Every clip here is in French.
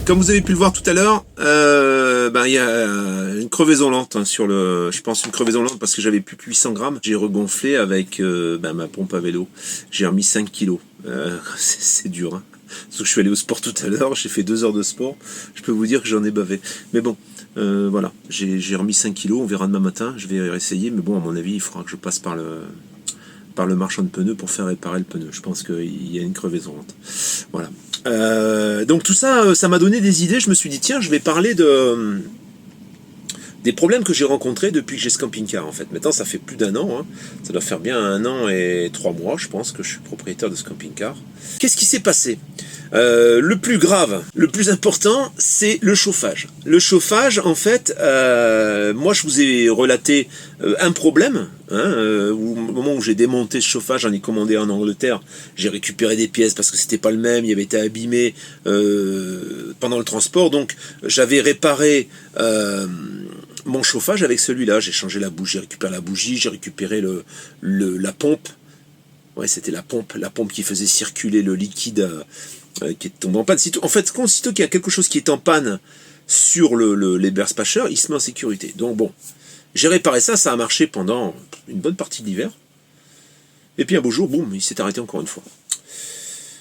Comme vous avez pu le voir tout à l'heure, il y a une crevaison lente hein, sur le. Je pense une crevaison lente parce que j'avais plus que 800 grammes. J'ai regonflé avec ma pompe à vélo. J'ai remis 5 kilos. C'est dur. Hein. Parce que je suis allé au sport tout à l'heure, j'ai fait 2 heures de sport. Je peux vous dire que j'en ai bavé. Mais bon, voilà, j'ai remis 5 kilos. On verra demain matin. Je vais essayer. Mais bon, à mon avis, il faudra que je passe par le marchand de pneus pour faire réparer le pneu. Je pense qu'il y a une crevaison lente. Voilà. Donc tout ça, ça m'a donné des idées. Je me suis dit, tiens, je vais parler des problèmes que j'ai rencontrés depuis que j'ai ce camping-car. En fait, maintenant, ça fait plus d'1 an. Hein. Ça doit faire bien 1 an et 3 mois, je pense, que je suis propriétaire de ce camping-car. Qu'est-ce qui s'est passé ? Le plus grave, le plus important, c'est le chauffage. Le chauffage, en fait, moi je vous ai relaté un problème. Au moment où j'ai démonté ce chauffage, j'en ai commandé en Angleterre, j'ai récupéré des pièces parce que c'était pas le même, il avait été abîmé pendant le transport, donc j'avais réparé mon chauffage avec celui-là. J'ai changé la bougie, j'ai récupéré la bougie, j'ai récupéré la pompe. Ouais, c'était la pompe qui faisait circuler le liquide qui est tombé en panne. En fait, aussitôt qu'il y a quelque chose qui est en panne sur l'Eberspacher, il se met en sécurité. Donc bon, j'ai réparé ça, ça a marché pendant une bonne partie de l'hiver. Et puis un beau jour, boum, il s'est arrêté encore une fois.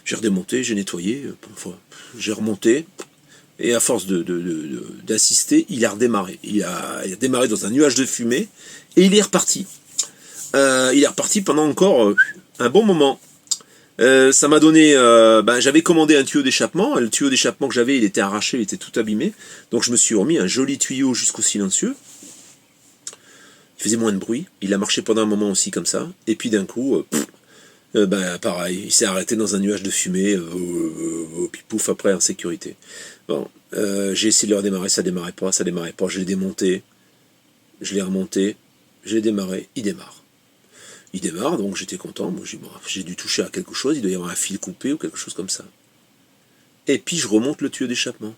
J'ai redémonté, j'ai nettoyé, j'ai remonté, et à force d'assister, il a redémarré. Il a démarré dans un nuage de fumée, et il est reparti. Il est reparti pendant encore un bon moment. Ça m'a donné... j'avais commandé un tuyau d'échappement. Le tuyau d'échappement que j'avais, il était arraché, il était tout abîmé. Donc je me suis remis un joli tuyau jusqu'au silencieux. Il faisait moins de bruit. Il a marché pendant un moment aussi comme ça. Et puis d'un coup, pareil, il s'est arrêté dans un nuage de fumée. Puis pouf, après en sécurité. Bon, j'ai essayé de le redémarrer, ça démarrait pas. Je l'ai démonté, je l'ai remonté, je l'ai démarré, il démarre. Il démarre, donc j'étais content. Moi, j'ai dû toucher à quelque chose, il doit y avoir un fil coupé ou quelque chose comme ça. Et puis je remonte le tuyau d'échappement.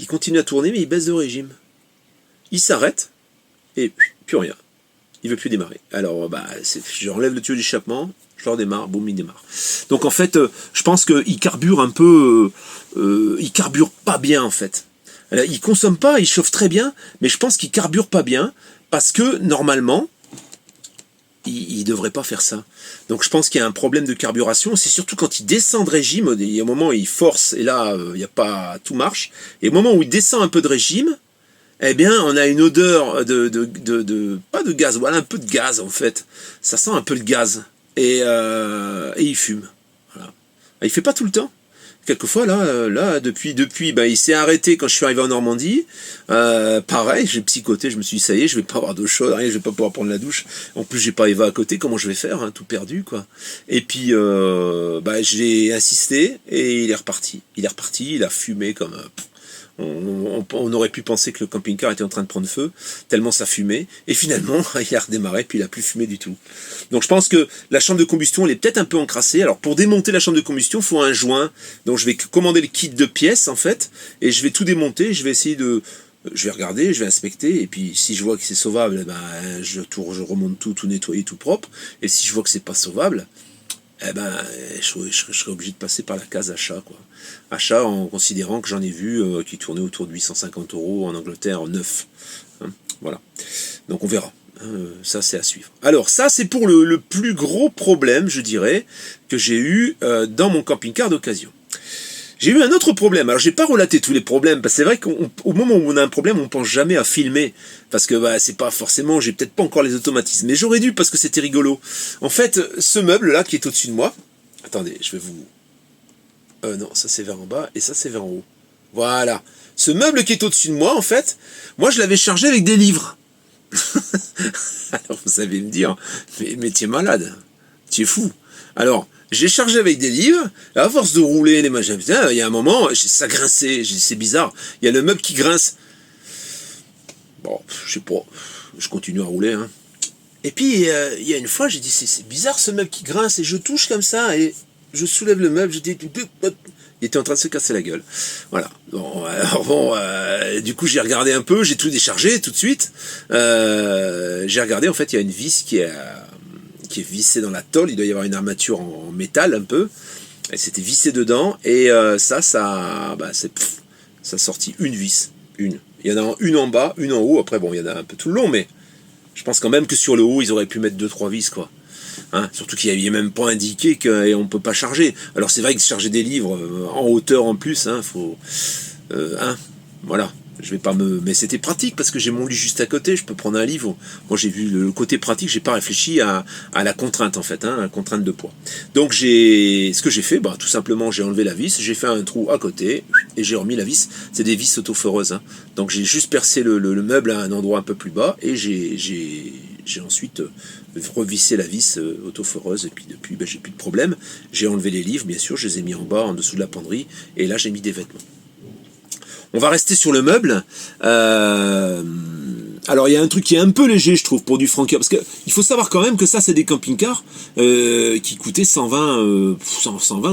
Il continue à tourner, mais il baisse de régime. Il s'arrête, et plus rien. Il ne veut plus démarrer. Alors, j'enlève le tuyau d'échappement, je le redémarre, boum, il démarre. Donc en fait, je pense qu'il carbure un peu... il carbure pas bien, en fait. Alors, il consomme pas, il chauffe très bien, mais je pense qu'il carbure pas bien, parce que, normalement... il devrait pas faire ça. Donc je pense qu'il y a un problème de carburation. C'est surtout quand il descend de régime, il y a un moment où il force, et là, il y a pas, tout marche. Et au moment où il descend un peu de régime, eh bien, on a une odeur pas de gaz, voilà, un peu de gaz, en fait. Ça sent un peu le gaz. Et il fume. Voilà. Il fait pas tout le temps. Quelquefois, là, depuis, il s'est arrêté quand je suis arrivé en Normandie. Pareil, j'ai psychoté, je me suis dit, ça y est, je vais pas avoir d'eau chaude, rien, je vais pas pouvoir prendre la douche. En plus, j'ai pas Eva à côté, comment je vais faire, hein, tout perdu, quoi. Et puis, j'ai insisté, et il est reparti. Il a fumé comme... on aurait pu penser que le camping-car était en train de prendre feu, tellement ça fumait, et finalement, il a redémarré, puis il a plus fumé du tout. Donc je pense que la chambre de combustion, elle est peut-être un peu encrassée. Alors pour démonter la chambre de combustion, il faut un joint, donc je vais commander le kit de pièces, en fait, et je vais tout démonter, je vais essayer je vais regarder, je vais inspecter, et puis si je vois que c'est sauvable, je remonte tout nettoyé, tout propre, et si je vois que c'est pas sauvable, je serais obligé de passer par la case achat, quoi. Achat en considérant que j'en ai vu qui tournaient autour de 850 € en Angleterre, neuf. Hein, voilà. Donc on verra. Ça, c'est à suivre. Alors, ça, c'est pour le plus gros problème, je dirais, que j'ai eu dans mon camping-car d'occasion. J'ai eu un autre problème. Alors, j'ai pas relaté tous les problèmes, parce que c'est vrai qu'au moment où on a un problème, on pense jamais à filmer, parce que c'est pas forcément, j'ai peut-être pas encore les automatismes, mais j'aurais dû parce que c'était rigolo. En fait, ce meuble-là qui est au-dessus de moi, attendez, je vais vous... non, ça c'est vers en bas, et ça c'est vers en haut. Voilà. Ce meuble qui est au-dessus de moi, en fait, moi je l'avais chargé avec des livres. Alors, vous savez me dire, mais tu es malade, tu es fou. Alors, j'ai chargé avec des livres, à force de rouler les machins, il y a un moment, ça grinçait, j'ai dit c'est bizarre, il y a le meuble qui grince. Bon, je sais pas, je continue à rouler. Hein. Et puis, il y a une fois, j'ai dit c'est bizarre ce meuble qui grince, et je touche comme ça, et je soulève le meuble, je dis... Il était en train de se casser la gueule. Voilà. Bon, alors du coup, j'ai regardé un peu, j'ai tout déchargé tout de suite. J'ai regardé, en fait, il y a une vis qui est vissée dans la tôle. Il doit y avoir une armature en métal un peu. Elle s'était vissée dedans. Et c'est Ça a sorti une vis, une. Il y en a une en bas, une en haut. Après, bon, il y en a un peu tout le long, mais je pense quand même que sur le haut, ils auraient pu mettre 2-3 vis, quoi. Hein, surtout qu'il n'y avait même pas indiqué qu'on ne peut pas charger. Alors c'est vrai que charger des livres en hauteur en plus, hein, faut, voilà. Je vais pas me, mais c'était pratique parce que j'ai mon lit juste à côté. Je peux prendre un livre. Moi j'ai vu le côté pratique. J'ai pas réfléchi à la contrainte en fait, hein, à la contrainte de poids. Donc ce que j'ai fait, bah tout simplement j'ai enlevé la vis, j'ai fait un trou à côté et j'ai remis la vis. C'est des vis autoforeuses, hein. Donc j'ai juste percé le meuble à un endroit un peu plus bas et j'ai ensuite revissé la vis autoforeuse et puis depuis j'ai plus de problème. J'ai enlevé les livres, bien sûr, je les ai mis en bas en dessous de la penderie et là j'ai mis des vêtements. On va rester sur le meuble. Alors il y a un truc qui est un peu léger, je trouve, pour du Franca, parce que il faut savoir quand même que ça c'est des camping-cars qui coûtaient 120 ou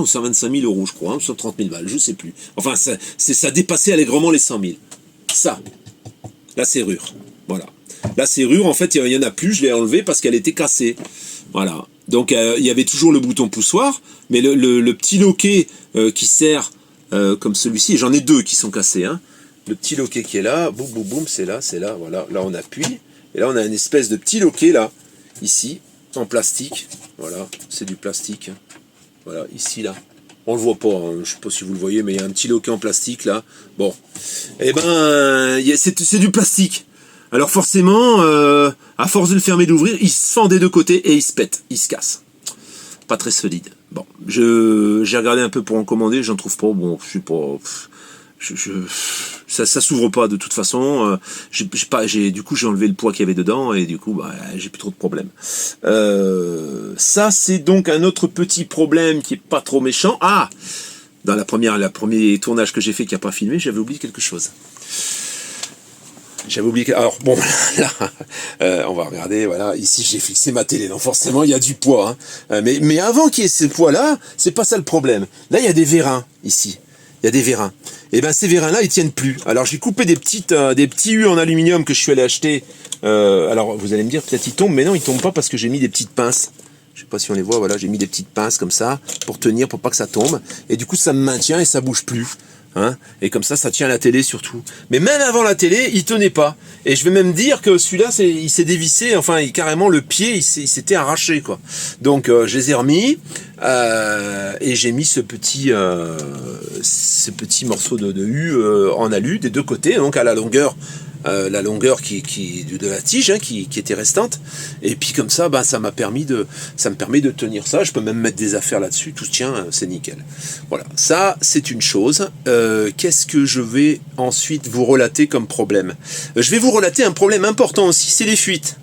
125 000 euros, je crois, hein, 130 000 balles, je sais plus. Enfin ça dépassait allègrement les 100 000. Ça, la serrure, voilà. La serrure, en fait, il y en a plus, je l'ai enlevée parce qu'elle était cassée. Voilà. Donc il y avait toujours le bouton poussoir, mais le petit loquet qui sert comme celui-ci, j'en ai deux qui sont cassés, hein. Le petit loquet qui est là, boum boum boum, c'est là, voilà. Là on appuie, et là on a une espèce de petit loquet là, ici, en plastique. Voilà, c'est du plastique. Voilà, ici là. On le voit pas, hein. Je sais pas si vous le voyez, mais il y a un petit loquet en plastique là. Bon, et ben c'est du plastique. Alors forcément, à force de le fermer et d'ouvrir, il se fend des deux côtés et il se pète, il se casse. Pas très solide. Bon, j'ai regardé un peu pour en commander, j'en trouve pas. Bon, je sais pas. Ça s'ouvre pas de toute façon. Du coup j'ai enlevé le poids qu'il y avait dedans et du coup bah, j'ai plus trop de problèmes. Ça c'est donc un autre petit problème qui est pas trop méchant. Ah, dans le premier tournage que j'ai fait qui a pas filmé, j'avais oublié quelque chose. J'avais oublié. Alors bon, là, on va regarder. Voilà, ici j'ai fixé ma télé. Donc forcément, il y a du poids. Hein. Mais avant qu'il y ait ce poids-là, c'est pas ça le problème. Là, il y a des vérins ici. Il y a des vérins. Et ben ces vérins-là, ils tiennent plus. Alors j'ai coupé des petits U en aluminium que je suis allé acheter. Alors vous allez me dire peut-être ils tombent, mais non, ils tombent pas parce que j'ai mis des petites pinces. Je sais pas si on les voit. Voilà, j'ai mis des petites pinces comme ça pour tenir, pour pas que ça tombe. Et du coup, ça me maintient et ça bouge plus. Hein, et comme ça tient la télé surtout. Mais même avant la télé, il tenait pas. Et je vais même dire que celui-là, il s'est dévissé. Enfin, carrément le pied, il s'était arraché quoi. Donc je les ai remis et j'ai mis ce petit morceau de U en alu des deux côtés, donc à la longueur de la tige hein, qui était restante. Et puis comme ça, ben, ça me permet de tenir ça. Je peux même mettre des affaires là-dessus. Tout tient, c'est nickel. Voilà, ça c'est une chose. Qu'est-ce que je vais ensuite vous relater comme problème? Je vais vous relater un problème important aussi, c'est les fuites.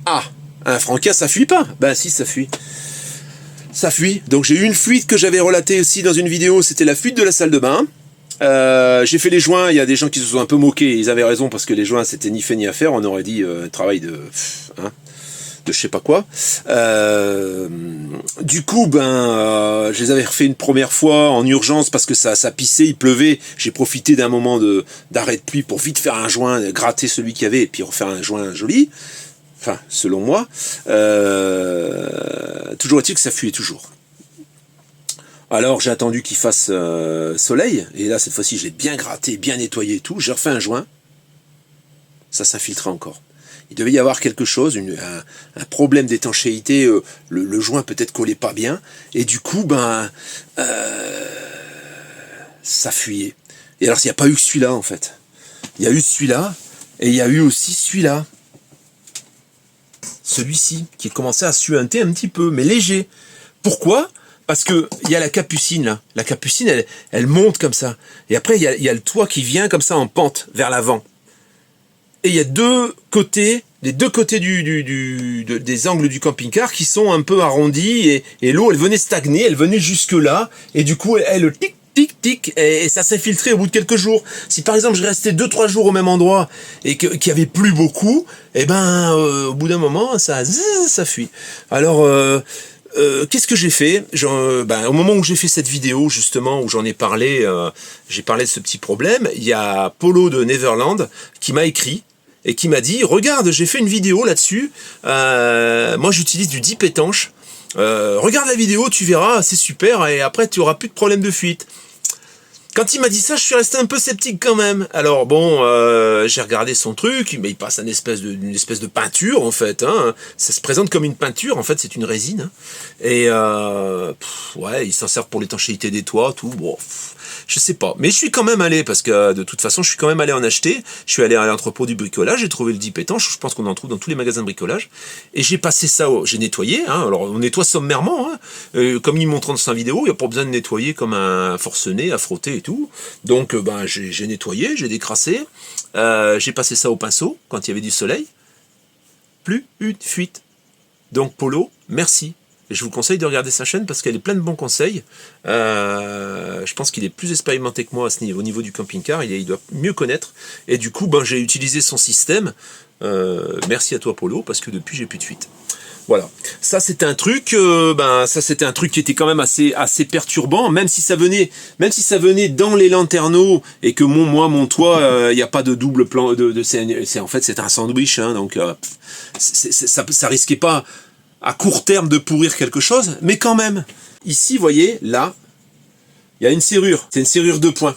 Ah, un Franca ça fuit pas? Ben si, ça fuit. Ça fuit. Donc j'ai eu une fuite que j'avais relatée aussi dans une vidéo, c'était la fuite de la salle de bain. J'ai fait les joints, il y a des gens qui se sont un peu moqués, ils avaient raison parce que les joints c'était ni fait ni à faire, on aurait dit travail de je sais pas quoi. Du coup je les avais refait une première fois en urgence parce que ça pissait, il pleuvait, j'ai profité d'un moment d'arrêt de pluie pour vite faire un joint, gratter celui qu'il y avait et puis refaire un joint joli, enfin selon moi. Toujours est-il que ça fuyait toujours. Alors j'ai attendu qu'il fasse soleil, et là cette fois-ci je l'ai bien gratté, bien nettoyé et tout, j'ai refait un joint, ça s'infiltrait encore. Il devait y avoir quelque chose, un problème d'étanchéité, le joint peut-être collait pas bien, et du coup ça fuyait. Et alors il n'y a pas eu que celui-là en fait, il y a eu celui-là, et il y a eu aussi celui-là, celui-ci, qui commençait à suinter un petit peu, mais léger. Pourquoi ? Parce que il y a la capucine là. La capucine, elle monte comme ça. Et après, il y a le toit qui vient comme ça en pente vers l'avant. Et il y a les deux côtés des angles du camping-car qui sont un peu arrondis. Et l'eau, elle venait stagner, elle venait jusque là. Et du coup, elle tic, tic, tic. Et ça s'est filtré au bout de quelques jours. Si par exemple, je restais 2-3 jours au même endroit et qu'il y avait plus beaucoup, et au bout d'un moment, ça fuit. Alors... qu'est-ce que j'ai fait? Au moment où j'ai fait cette vidéo, justement, où j'en ai parlé, j'ai parlé de ce petit problème, il y a Polo de Neverland qui m'a écrit et qui m'a dit « Regarde, j'ai fait une vidéo là-dessus, moi j'utilise du dip étanche, regarde la vidéo, tu verras, c'est super, et après tu auras plus de problème de fuite. » Quand il m'a dit ça, je suis resté un peu sceptique quand même. Alors bon, j'ai regardé son truc, mais il passe une espèce de peinture en fait. Hein. Ça se présente comme une peinture, en fait c'est une résine. Hein. Et ouais, il s'en sert pour l'étanchéité des toits, tout. Bon, je sais pas. Mais je suis quand même allé, parce que de toute façon, je suis quand même allé en acheter. Je suis allé à l'entrepôt du bricolage, j'ai trouvé le dip étanche, je pense qu'on en trouve dans tous les magasins de bricolage. Et j'ai passé ça, j'ai nettoyé. Hein. Alors on nettoie sommairement, hein. Comme il montre dans sa vidéo, il n'y a pas besoin de nettoyer comme un forcené, à frotter et tout. Donc ben, j'ai nettoyé, j'ai décrassé, j'ai passé ça au pinceau quand il y avait du soleil. Plus une fuite. Donc Polo, merci. Et je vous conseille de regarder sa chaîne parce qu'elle est pleine de bons conseils. Je pense qu'il est plus expérimenté que moi à ce niveau, au niveau du camping-car. Il doit mieux connaître. Et du coup, ben, j'ai utilisé son système. Merci à toi Polo, parce que depuis j'ai plus de fuite. Voilà, ça c'était un truc, qui était quand même assez perturbant, même si ça venait dans les lanterneaux et que mon toit, il n'y a pas de double plan, en fait c'est un sandwich, hein, donc ça risquait pas à court terme de pourrir quelque chose, mais quand même. Ici, vous voyez, là, il y a une serrure, c'est une serrure de poing.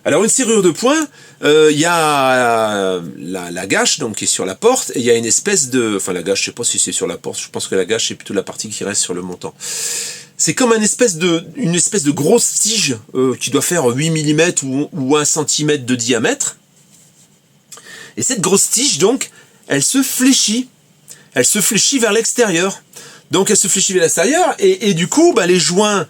Alors une serrure de poing, il y a la gâche donc qui est sur la porte, et il y a une espèce de... Enfin la gâche, je sais pas si c'est sur la porte, je pense que la gâche c'est plutôt la partie qui reste sur le montant. C'est comme une espèce de grosse tige qui doit faire 8 mm ou 1 cm de diamètre. Et cette grosse tige donc, elle se fléchit. Elle se fléchit vers l'extérieur. Donc elle se fléchit vers l'extérieur, et du coup, bah, les joints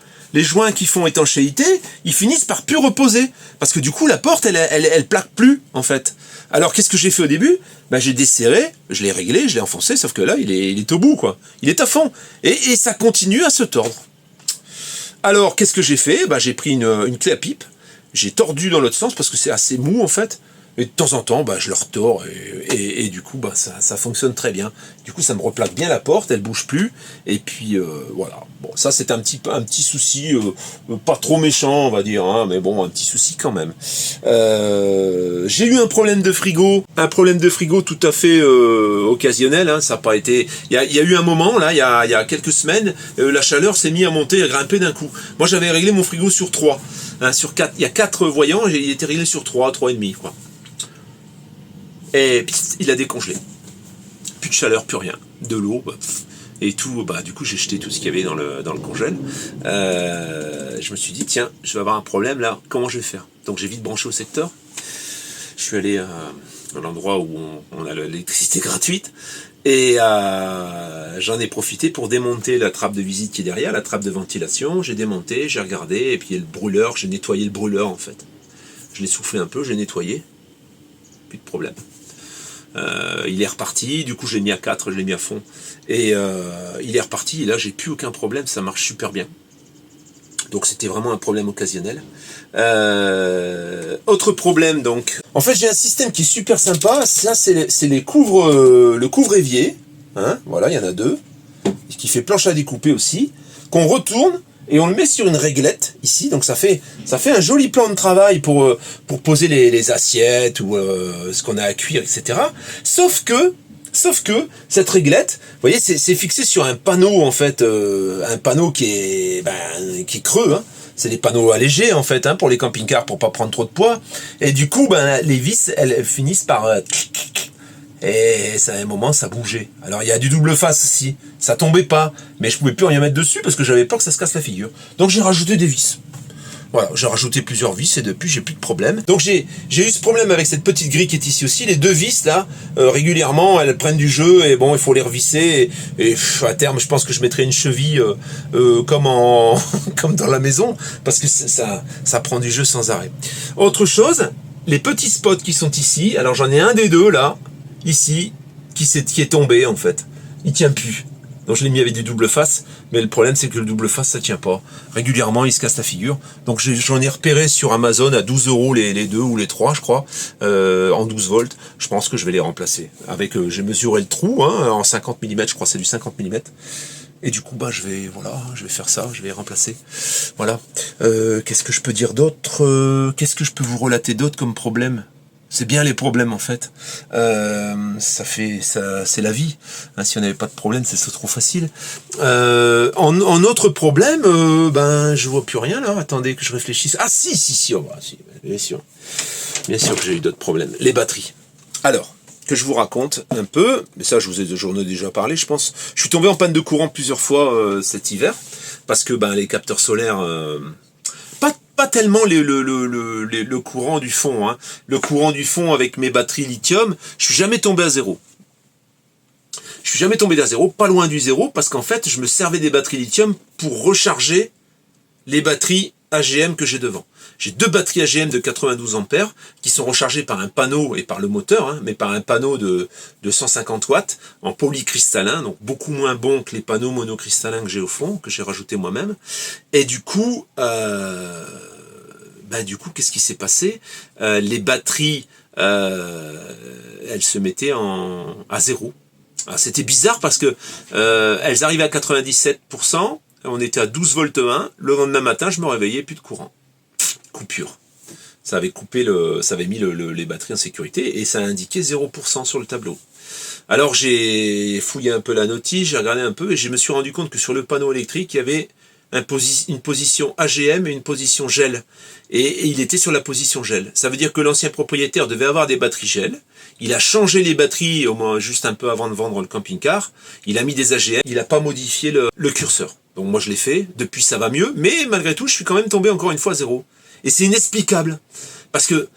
qui font étanchéité, ils finissent par plus reposer. Parce que du coup, la porte, elle plaque plus, en fait. Alors, qu'est-ce que j'ai fait au début? Bah, j'ai desserré, je l'ai réglé, je l'ai enfoncé, sauf que là, il est au bout, quoi. Il est à fond. Et ça continue à se tordre. Alors, qu'est-ce que j'ai fait? Bah, j'ai pris une clé à pipe, j'ai tordu dans l'autre sens, parce que c'est assez mou, en fait. Et de temps en temps, bah, je le retors et du coup, bah, ça fonctionne très bien. Du coup, ça me replaque bien la porte, elle bouge plus. Et puis voilà. Bon, ça c'est un petit souci, pas trop méchant, on va dire, hein, mais bon, un petit souci quand même. J'ai eu un problème de frigo tout à fait occasionnel. Hein, ça n'a pas été. Il y a eu un moment là, il y a quelques semaines, la chaleur s'est mise à monter, à grimper d'un coup. Moi, j'avais réglé mon frigo sur 3. Hein, sur 4, il y a 4 voyants, il était réglé sur 3,5 quoi. Et il a décongelé. Plus de chaleur, plus rien. De l'eau, bah, et tout. Bah, du coup, j'ai jeté tout ce qu'il y avait dans le congèle. Je me suis dit, tiens, je vais avoir un problème là. Comment je vais faire? Donc, j'ai vite branché au secteur. Je suis allé à l'endroit où on a l'électricité gratuite. Et j'en ai profité pour démonter la trappe de visite qui est derrière, la trappe de ventilation. J'ai démonté, j'ai regardé. Et puis, il y a le brûleur. J'ai nettoyé le brûleur, en fait. Je l'ai soufflé un peu, j'ai nettoyé. Plus de problème. Il est reparti, du coup je l'ai mis à 4, je l'ai mis à fond, et il est reparti, et là j'ai plus aucun problème, ça marche super bien. Donc c'était vraiment un problème occasionnel. Autre problème donc. En fait j'ai un système qui est super sympa, ça c'est le couvre-évier, hein, voilà, il y en a 2, qui fait planche à découper aussi, qu'on retourne, et on le met sur une réglette, ici, donc ça fait un joli plan de travail pour poser les assiettes ou ce qu'on a à cuire, etc. Sauf que cette réglette, vous voyez, c'est fixé sur un panneau, en fait, un panneau qui est creux, hein. C'est des panneaux allégés, en fait, hein, pour les camping-cars, pour pas prendre trop de poids. Et du coup, les vis, elles finissent par... et ça, à un moment, ça bougeait. Alors, il y a du double face aussi. Ça tombait pas. Mais je pouvais plus rien mettre dessus parce que j'avais peur que ça se casse la figure. Donc, j'ai rajouté des vis. Voilà, j'ai rajouté plusieurs vis et depuis, j'ai plus de problème. Donc, j'ai eu ce problème avec cette petite grille qui est ici aussi. Les 2 vis, là, régulièrement, elles prennent du jeu et bon, il faut les revisser. Et à terme, je pense que je mettrai une cheville comme dans la maison parce que ça prend du jeu sans arrêt. Autre chose, les petits spots qui sont ici. Alors, j'en ai un des 2, là. Ici, qui est tombé en fait. Il tient plus. Donc je l'ai mis avec du double face, mais le problème c'est que le double face ça tient pas. Régulièrement il se casse la figure. Donc j'en ai repéré sur Amazon à 12 € les 2 ou les 3 je crois, en 12 volts. Je pense que je vais les remplacer. J'ai mesuré le trou hein, en 50 mm, je crois c'est du 50 mm. Et du coup, je vais faire ça, je vais les remplacer. Voilà. Qu'est-ce que je peux dire d'autre? Qu'est-ce que je peux vous relater d'autre comme problème? C'est bien les problèmes en fait. C'est la vie. Hein, si on n'avait pas de problème, c'est trop facile. En autre problème, je vois plus rien là. Attendez que je réfléchisse. Ah si, bien sûr. Bien sûr que j'ai eu d'autres problèmes. Les batteries. Alors, que je vous raconte un peu, mais ça j'en ai déjà parlé, je pense. Je suis tombé en panne de courant plusieurs fois cet hiver, parce que les capteurs solaires, pas tellement le courant du fond, hein. Le courant du fond avec mes batteries lithium, je suis jamais tombé à zéro. Je suis jamais tombé à zéro, pas loin du zéro, parce qu'en fait, je me servais des batteries lithium pour recharger les batteries AGM que j'ai devant. J'ai 2 batteries AGM de 92 ampères qui sont rechargées par un panneau et par le moteur, hein, mais par un panneau de 150 watts en polycristallin, donc beaucoup moins bon que les panneaux monocristallins que j'ai au fond, que j'ai rajouté moi-même. Et du coup, qu'est-ce qui s'est passé? Les batteries, elles se mettaient à zéro. C'était bizarre parce que elles arrivaient à 97%, on était à 12 volts 1, le lendemain matin, je me réveillais, plus de courant. Coupure. Ça avait mis les batteries en sécurité et ça a indiqué 0% sur le tableau. Alors j'ai fouillé un peu la notice, j'ai regardé un peu et je me suis rendu compte que sur le panneau électrique, il y avait une position AGM et une position gel. Et il était sur la position gel. Ça veut dire que l'ancien propriétaire devait avoir des batteries gel. Il a changé les batteries au moins juste un peu avant de vendre le camping-car. Il a mis des AGM. Il n'a pas modifié le curseur. Donc moi je l'ai fait. Depuis ça va mieux. Mais malgré tout, je suis quand même tombé encore une fois à zéro. Et c'est inexplicable. Parce que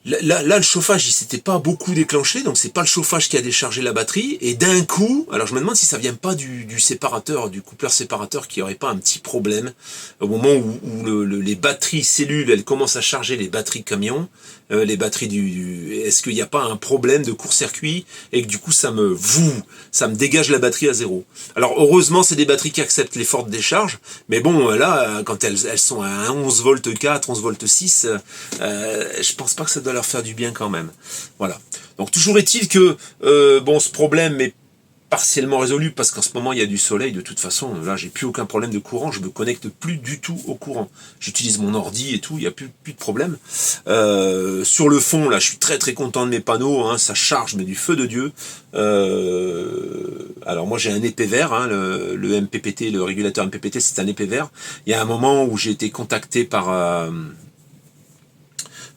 là, le chauffage, il s'était pas beaucoup déclenché, donc c'est pas le chauffage qui a déchargé la batterie, et d'un coup, alors je me demande si ça vient pas du séparateur, du coupleur séparateur, qui aurait pas un petit problème, au moment où les batteries cellules, elles commencent à charger les batteries camions, les batteries est-ce qu'il n'y a pas un problème de court-circuit, et que du coup ça me dégage la batterie à zéro. Alors heureusement, c'est des batteries qui acceptent les fortes décharges, mais bon, là, quand elles sont à 11 volts 4, 11 volts 6, je pense pas que ça doit leur faire du bien quand même. Voilà. Donc toujours est-il que ce problème est partiellement résolu parce qu'en ce moment il y a du soleil. De toute façon, là j'ai plus aucun problème de courant, je me connecte plus du tout au courant. J'utilise mon ordi et tout, il y a plus de problème. Sur le fond, là, je suis très très content de mes panneaux, hein, ça charge mais du feu de Dieu. Alors moi j'ai un épais vert, hein, le MPPT, le régulateur MPPT, c'est un épais vert. Il y a un moment où j'ai été contacté par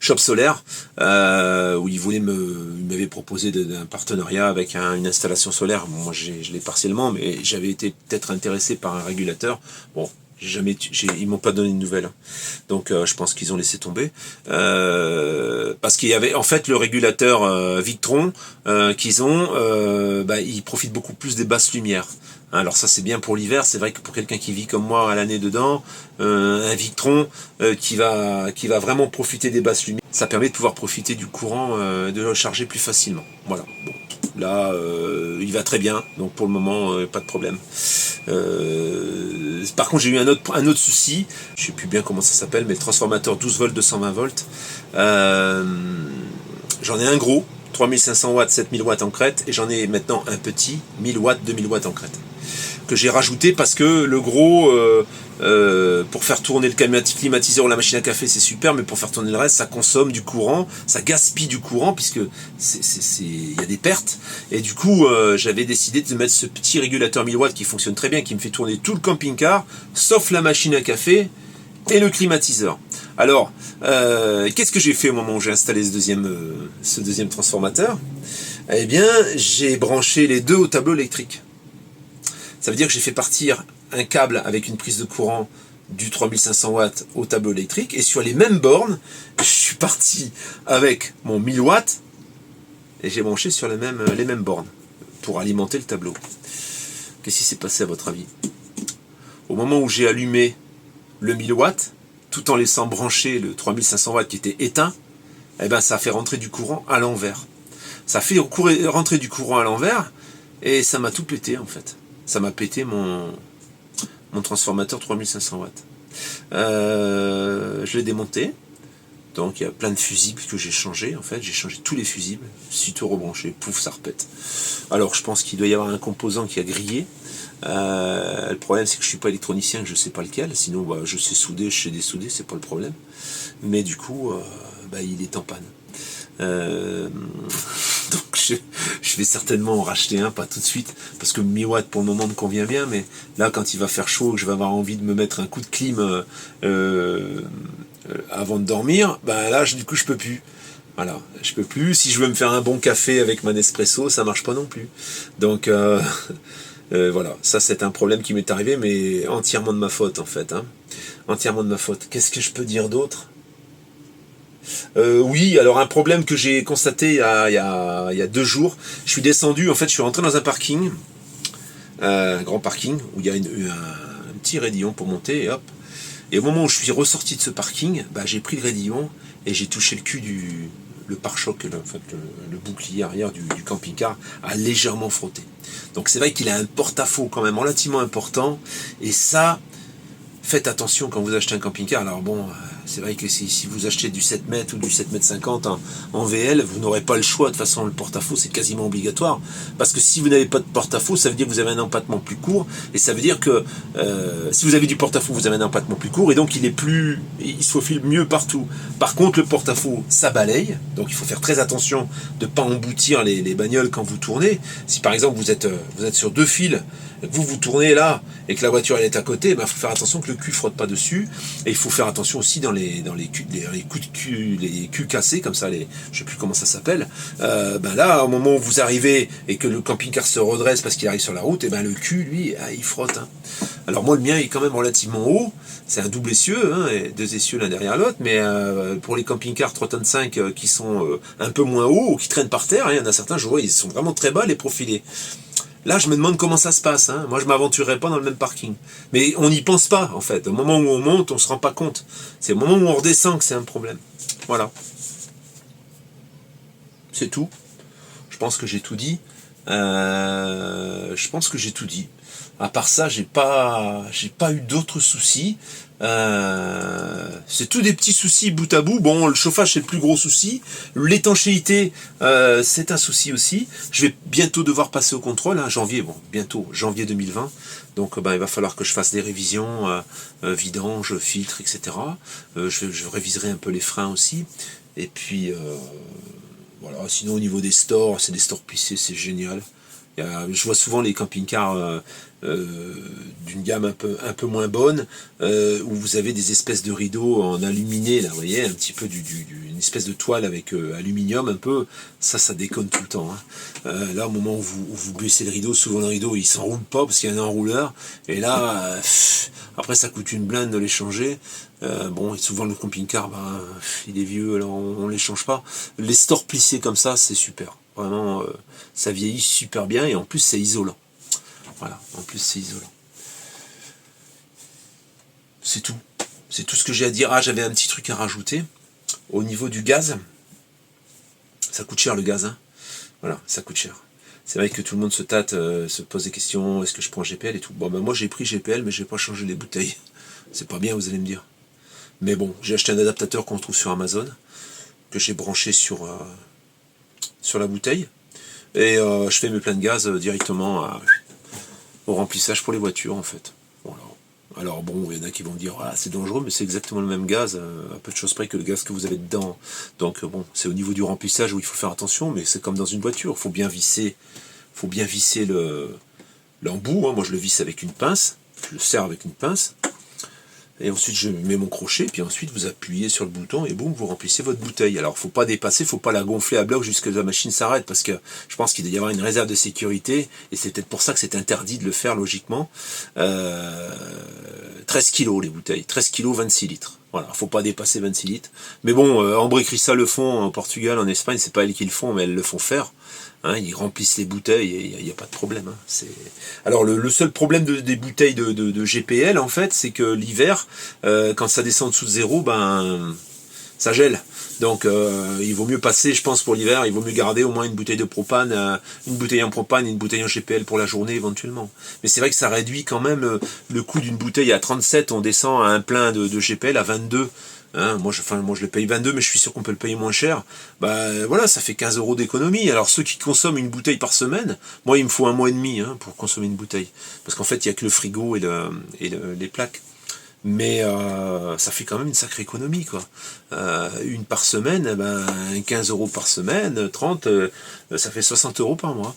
Shop Solaire, où il m'avait proposé un partenariat avec une installation solaire. Bon, moi, je l'ai partiellement, mais j'avais été peut-être intéressé par un régulateur. Bon, ils m'ont pas donné de nouvelles. Donc, je pense qu'ils ont laissé tomber. Parce qu'il y avait, en fait, le régulateur Victron qu'ils ont, il profite beaucoup plus des basses lumières. Alors ça c'est bien pour l'hiver, c'est vrai que pour quelqu'un qui vit comme moi à l'année dedans, un Victron qui va vraiment profiter des basses lumières, ça permet de pouvoir profiter du courant, de le recharger plus facilement. Voilà. Bon. Là, il va très bien, donc pour le moment, pas de problème. Par contre, j'ai eu un autre souci, je sais plus bien comment ça s'appelle, mais le transformateur 12 volts 220 volts. J'en ai un gros, 3500 watts, 7000 watts en crête, et j'en ai maintenant un petit, 1000 watts, 2000 watts en crête, que j'ai rajouté parce que le gros, pour faire tourner le climatiseur ou la machine à café, c'est super, mais pour faire tourner le reste, ça consomme du courant, ça gaspille du courant, puisque il y a des pertes, et du coup, j'avais décidé de mettre ce petit régulateur 1000 watts qui fonctionne très bien, qui me fait tourner tout le camping-car, sauf la machine à café et le climatiseur. Alors, qu'est-ce que j'ai fait au moment où j'ai installé ce deuxième transformateur? Eh bien, j'ai branché les deux au tableau électrique. Ça veut dire que j'ai fait partir un câble avec une prise de courant du 3500 watts au tableau électrique, et sur les mêmes bornes, je suis parti avec mon 1000 watts et j'ai branché sur les mêmes bornes pour alimenter le tableau. Qu'est-ce qui s'est passé à votre avis? Au moment où j'ai allumé le 1000 watts, tout en laissant brancher le 3500 watts qui était éteint, eh ben ça a fait rentrer du courant à l'envers. Ça a fait rentrer du courant à l'envers et ça m'a tout pété en fait. Ça m'a pété mon transformateur 3500 watts. Je l'ai démonté. Donc il y a plein de fusibles que j'ai changé. En fait, j'ai changé tous les fusibles. Sitôt rebranché, pouf, ça repète. Alors je pense qu'il doit y avoir un composant qui a grillé. Le problème c'est que je suis pas électronicien, que je sais pas lequel. Sinon je sais souder, je sais dessouder, c'est pas le problème. Mais du coup, il est en panne. Donc je vais certainement en racheter un, pas tout de suite, parce que 1000 watts pour le moment me convient bien, mais là quand il va faire chaud, que je vais avoir envie de me mettre un coup de clim avant de dormir, ben là du coup je peux plus. Voilà, je peux plus. Si je veux me faire un bon café avec mon espresso, ça marche pas non plus. Donc voilà, ça c'est un problème qui m'est arrivé, mais entièrement de ma faute en fait. Hein. Entièrement de ma faute. Qu'est-ce que je peux dire d'autre? Oui, alors un problème que j'ai constaté il y a 2 jours, je suis descendu, en fait je suis rentré dans un parking, un grand parking, où il y a un petit raidillon pour monter, et hop. Et au moment où je suis ressorti de ce parking, bah, j'ai pris le raidillon et j'ai touché le cul le pare-choc, le bouclier arrière du camping-car a légèrement frotté. Donc c'est vrai qu'il a un porte-à-faux quand même relativement important, et ça, faites attention quand vous achetez un camping-car. Alors bon, c'est vrai que si vous achetez du 7 mètres ou du 7 mètres 50 en VL, vous n'aurez pas le choix. De toute façon, le porte-à-faux, c'est quasiment obligatoire. Parce que si vous n'avez pas de porte-à-faux, ça veut dire que vous avez un empattement plus court. Et ça veut dire que si vous avez du porte-à-faux, vous avez un empattement plus court. Et donc, il se faufile mieux partout. Par contre, le porte-à-faux, ça balaye. Donc, il faut faire très attention de ne pas emboutir les bagnoles quand vous tournez. Si par exemple, vous êtes sur 2 fils, vous tournez là, et que la voiture elle est à côté, il faut faire attention que le cul frotte pas dessus. Et il faut faire attention aussi dans les coups de cul, les culs cassés, comme ça, je sais plus comment ça s'appelle. Là, au moment où vous arrivez et que le camping-car se redresse parce qu'il arrive sur la route, et le cul, lui, il frotte. Hein. Alors moi, le mien est quand même relativement haut. C'est un double essieu, hein, et 2 essieux l'un derrière l'autre. Mais pour les camping-cars 3,5 tonnes qui sont un peu moins hauts ou qui traînent par terre, hein, il y en a certains, je vois, ils sont vraiment très bas, les profilés. Là, je me demande comment ça se passe. Hein. Moi, je ne m'aventurerai pas dans le même parking. Mais on n'y pense pas, en fait. Au moment où on monte, on ne se rend pas compte. C'est au moment où on redescend que c'est un problème. Voilà. C'est tout. Je pense que j'ai tout dit. À part ça, j'ai pas eu d'autres soucis. C'est tous des petits soucis bout à bout. Bon, le chauffage c'est le plus gros souci. L'étanchéité, c'est un souci aussi. Je vais bientôt devoir passer au contrôle, hein, janvier 2020. Donc il va falloir que je fasse des révisions, vidange, filtre, etc. Je réviserai un peu les freins aussi. Et puis voilà, sinon au niveau des stores, c'est des stores plissés, c'est génial. Je vois souvent les camping-cars d'une gamme un peu moins bonne, où vous avez des espèces de rideaux en aluminé, là, vous voyez, un petit peu une espèce de toile avec aluminium un peu, ça déconne tout le temps. Hein. Là, au moment où vous baissez le rideau, souvent le rideau il s'enroule pas parce qu'il y a un enrouleur, et là, après ça coûte une blinde de les changer. Et souvent le camping-car, il est vieux, alors on les change pas. Les stores plissés comme ça, c'est super. Vraiment, ça vieillit super bien, et en plus c'est isolant. Voilà, en plus c'est isolant. C'est tout. C'est tout ce que j'ai à dire. Ah, j'avais un petit truc à rajouter. Au niveau du gaz, ça coûte cher le gaz. Hein. Voilà, ça coûte cher. C'est vrai que tout le monde se tâte, se pose des questions, est-ce que je prends GPL et tout. Bon, moi j'ai pris GPL, mais j'ai pas changé les bouteilles. C'est pas bien, vous allez me dire. Mais bon, j'ai acheté un adaptateur qu'on trouve sur Amazon, que j'ai branché sur la bouteille. Et je fais mes pleins de gaz directement au remplissage pour les voitures, en fait. Voilà. Alors bon, il y en a qui vont me dire c'est dangereux, mais c'est exactement le même gaz, à peu de choses près que le gaz que vous avez dedans. Donc bon, c'est au niveau du remplissage où il faut faire attention, mais c'est comme dans une voiture, il faut bien visser l'embout. Hein. Moi je le visse avec une pince, je le serre avec une pince. Et ensuite je mets mon crochet, puis ensuite vous appuyez sur le bouton et boum, vous remplissez votre bouteille. Alors faut pas dépasser, faut pas la gonfler à bloc jusqu'à ce que la machine s'arrête, parce que je pense qu'il doit y avoir une réserve de sécurité, et c'est peut-être pour ça que c'est interdit de le faire logiquement. 13 kilos les bouteilles, 13 kilos 26 litres. Voilà, faut pas dépasser 26 litres. Mais bon, Ambré Crissa le font en Portugal, en Espagne, c'est pas elles qui le font, mais elles le font faire. Hein, ils remplissent les bouteilles et il n'y a pas de problème. Hein. Alors le seul problème des bouteilles de GPL, en fait, c'est que l'hiver, quand ça descend dessous de zéro, ça gèle. Donc il vaut mieux passer, je pense, pour l'hiver, il vaut mieux garder au moins une bouteille de propane, une bouteille en propane et une bouteille en GPL pour la journée éventuellement. Mais c'est vrai que ça réduit quand même le coût d'une bouteille à 37, on descend à un plein de GPL à 22. Hein, moi je le paye 22, mais je suis sûr qu'on peut le payer moins cher. Voilà, ça fait 15 € d'économie. Alors ceux qui consomment une bouteille par semaine, moi il me faut 1 mois et demi pour consommer une bouteille. Parce qu'en fait il n'y a que le frigo et les plaques. Mais ça fait quand même une sacrée économie, quoi. Une par semaine, 15 euros par semaine, 30, ça fait 60 euros par mois.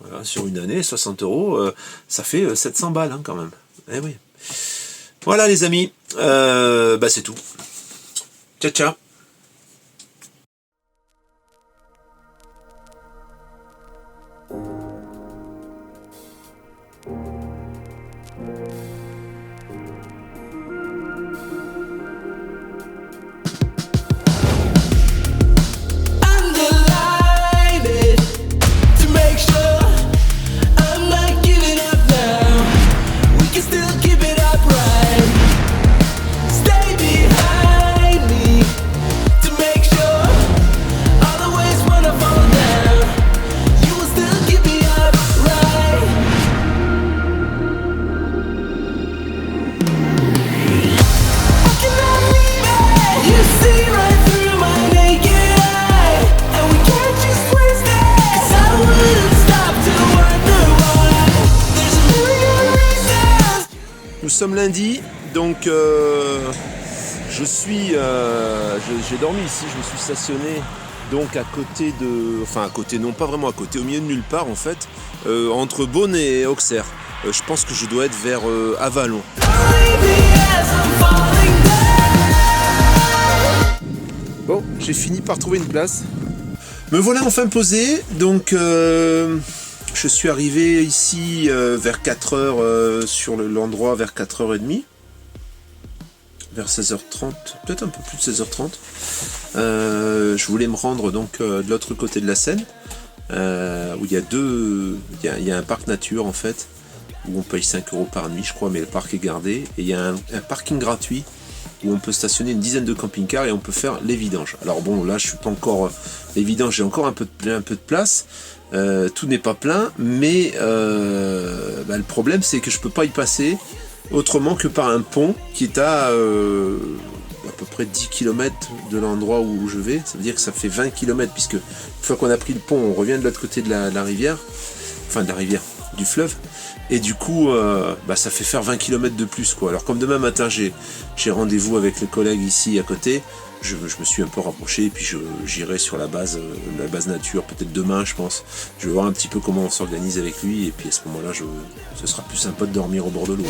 Voilà, sur une année, 60 euros, ça fait 700 balles, hein, quand même. Eh oui. Voilà les amis, c'est tout. Ciao ciao. Nous sommes lundi, donc j'ai dormi ici, je me suis stationné donc à côté de, enfin à côté, non pas vraiment à côté, au milieu de nulle part en fait, entre Beaune et Auxerre. Je pense que je dois être vers Avallon. Bon, j'ai fini par trouver une place. Me voilà enfin posé, donc je suis arrivé ici vers 4h sur l'endroit vers 4h30. Vers 16h30, peut-être un peu plus de 16h30. Je voulais me rendre donc de l'autre côté de la Seine, où il y a un parc nature en fait, où on paye 5 euros par nuit je crois, mais le parc est gardé. Et il y a un parking gratuit, où on peut stationner une dizaine de camping-cars et on peut faire les vidanges. Alors bon, là je suis pas encore les vidanges, j'ai encore un peu de place. Tout n'est pas plein, mais le problème c'est que je peux pas y passer autrement que par un pont qui est à peu près 10 km de l'endroit où je vais. Ça veut dire que ça fait 20 km, puisque une fois qu'on a pris le pont, on revient de l'autre côté de la rivière, enfin de la rivière, du fleuve, et du coup ça fait faire 20 km de plus, quoi. Alors comme demain matin j'ai rendez-vous avec les collègues ici à côté, je me suis un peu rapproché, et puis j'irai sur la base nature, peut-être demain je pense. Je vais voir un petit peu comment on s'organise avec lui, et puis à ce moment-là ce sera plus sympa de dormir au bord de l'eau.